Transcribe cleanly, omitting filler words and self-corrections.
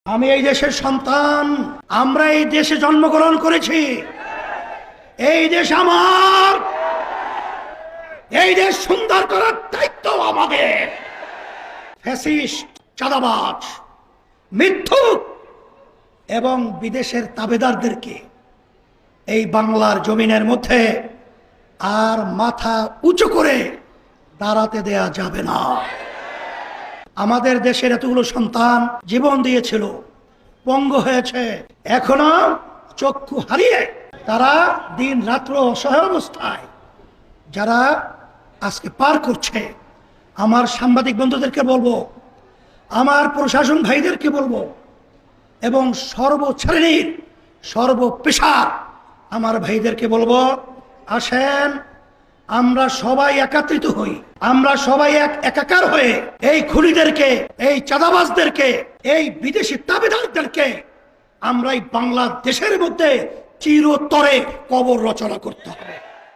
আমি এই দেশের সন্তান, আমরা এই দেশে জন্মগ্রহণ করেছি। এই দেশ আমার, এই দেশ সুন্দর করার দায়িত্ব আমাদের। ফ্যাসিস্ট, চাঁদাবাজ, মিথ্যুক এবং বিদেশের তাবেদারদেরকে এই বাংলার জমিনের মধ্যে আর মাথা উঁচু করে দাঁড়াতে দেয়া যাবে না। আমাদের দেশের এতগুলো সন্তান জীবন দিয়েছিল, পঙ্গু হয়েছে, এখনো চক্ষু হারিয়ে তারা দিন রাত্র অসহায় অবস্থায় যারা আজকে পার করছে। আমার সাংবাদিক বন্ধুদেরকে বলবো, আমার প্রশাসন ভাইদেরকে বলবো, এবং সর্বশ্রেণীর সর্বপেশার আমার ভাইদেরকে বলবো, আসেন আমরা সবাই একত্রিত হই, আমরা সবাই একাকার হয়ে এই খুনিদেরকে, এই চাঁদাবাজদেরকে, এই বিদেশি তাবেদারদেরকে আমরা এই বাংলাদেশের মধ্যে চিরতরে কবর রচনা করতে হবে।